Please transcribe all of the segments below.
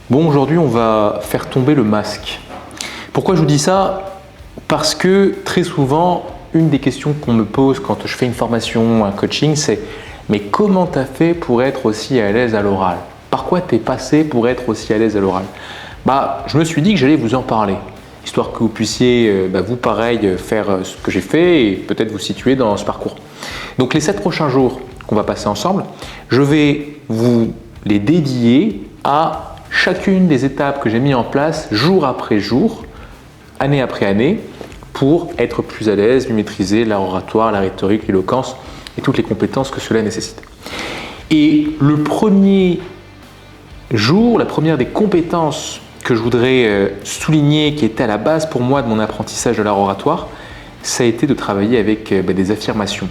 Bon, aujourd'hui, on va faire tomber le masque. Pourquoi je vous dis ça? Parce que très souvent, une des questions qu'on me pose quand je fais une formation, un coaching, c'est « Mais comment tu as fait pour être aussi à l'aise à l'oral? Par quoi tu es passé pour être aussi à l'aise à l'oral ?» Je me suis dit que j'allais vous en parler, histoire que vous puissiez, vous pareil, faire ce que j'ai fait et peut-être vous situer dans ce parcours. Donc les 7 prochains jours qu'on va passer ensemble, je vais vous les dédier à chacune des étapes que j'ai mis en place jour après jour, année après année, pour être plus à l'aise, mieux maîtriser l'art oratoire, la rhétorique, l'éloquence et toutes les compétences que cela nécessite. Et le premier jour, la première des compétences que je voudrais souligner, qui était à la base pour moi de mon apprentissage de l'art oratoire, ça a été de travailler avec des affirmations.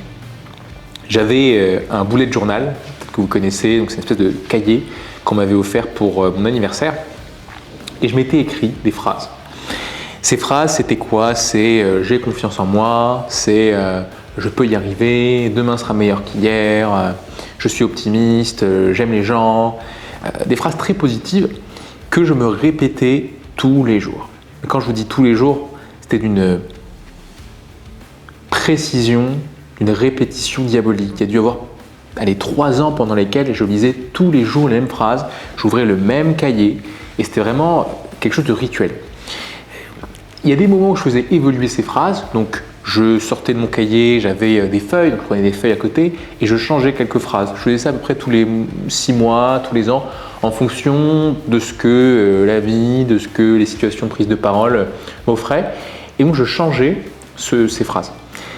J'avais un bullet journal, peut-être que vous connaissez, donc c'est une espèce de cahier qu'on m'avait offert pour mon anniversaire, et je m'étais écrit des phrases. Ces phrases, c'était quoi? C'est j'ai confiance en moi, c'est je peux y arriver, demain sera meilleur qu'hier, je suis optimiste, j'aime les gens, des phrases très positives que je me répétais tous les jours. Et quand je vous dis tous les jours, c'était d'une précision, une répétition diabolique. Il y a dû y avoir 3 ans pendant lesquels je lisais tous les jours les mêmes phrases, j'ouvrais le même cahier et c'était vraiment quelque chose de rituel. Il y a des moments où je faisais évoluer ces phrases, donc je sortais de mon cahier, j'avais des feuilles, donc je prenais des feuilles à côté et je changeais quelques phrases. Je faisais ça à peu près tous les 6 mois, tous les ans, en fonction de ce que la vie, de ce que les situations de prise de parole m'offraient. Et donc je changeais ces phrases.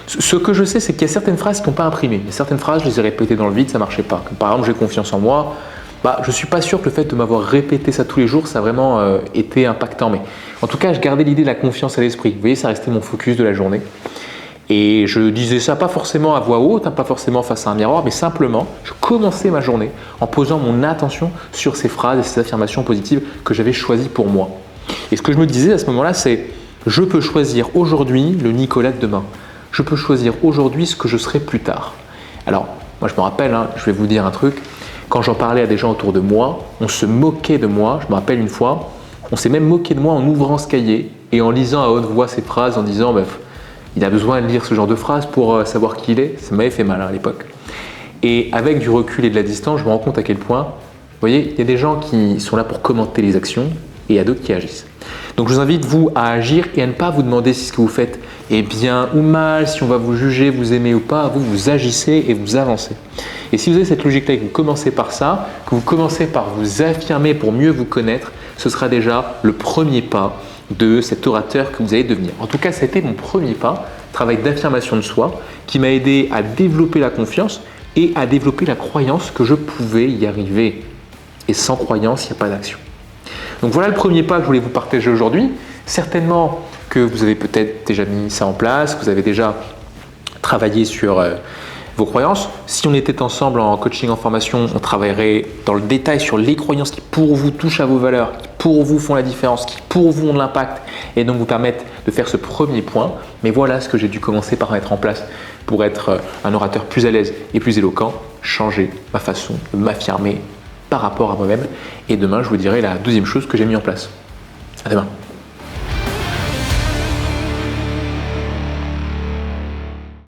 Ce que je sais, c'est qu'il y a certaines phrases qui n'ont pas imprimé. Il y a certaines phrases, je les ai répétées dans le vide, ça ne marchait pas. Comme par exemple, j'ai confiance en moi. Je ne suis pas sûr que le fait de m'avoir répété ça tous les jours, ça a vraiment été impactant. Mais en tout cas, je gardais l'idée de la confiance à l'esprit. Vous voyez, ça restait mon focus de la journée. Et je disais ça pas forcément à voix haute, pas forcément face à un miroir, mais simplement, je commençais ma journée en posant mon attention sur ces phrases et ces affirmations positives que j'avais choisies pour moi. Et ce que je me disais à ce moment-là, c'est « Je peux choisir aujourd'hui le Nicolas de demain. Je peux choisir aujourd'hui ce que je serai plus tard. » Alors, moi je me rappelle, je vais vous dire un truc, quand j'en parlais à des gens autour de moi, on se moquait de moi. Je me rappelle une fois, on s'est même moqué de moi en ouvrant ce cahier et en lisant à haute voix ces phrases en disant il a besoin de lire ce genre de phrases pour savoir qui il est. Ça m'avait fait mal à l'époque. Et avec du recul et de la distance, je me rends compte à quel point, vous voyez, il y a des gens qui sont là pour commenter les actions et il y a d'autres qui agissent. Donc je vous invite, vous, à agir et à ne pas vous demander si ce que vous faites est bien ou mal, si on va vous juger, vous aimer ou pas. Vous agissez et vous avancez. Et si vous avez cette logique-là et que vous commencez par ça, que vous commencez par vous affirmer pour mieux vous connaître, ce sera déjà le premier pas de cet orateur que vous allez devenir. En tout cas, ça a été mon premier pas, travail d'affirmation de soi, qui m'a aidé à développer la confiance et à développer la croyance que je pouvais y arriver. Et sans croyance, il n'y a pas d'action. Donc voilà le premier pas que je voulais vous partager aujourd'hui. Certainement que vous avez peut-être déjà mis ça en place, que vous avez déjà travaillé sur vos croyances. Si on était ensemble en coaching, en formation, on travaillerait dans le détail sur les croyances qui pour vous touchent à vos valeurs, qui pour vous font la différence, qui pour vous ont de l'impact et donc vous permettent de faire ce premier point. Mais voilà ce que j'ai dû commencer par mettre en place pour être un orateur plus à l'aise et plus éloquent, changer ma façon de m'affirmer par rapport à moi-même. Et demain, je vous dirai la deuxième chose que j'ai mis en place. À demain.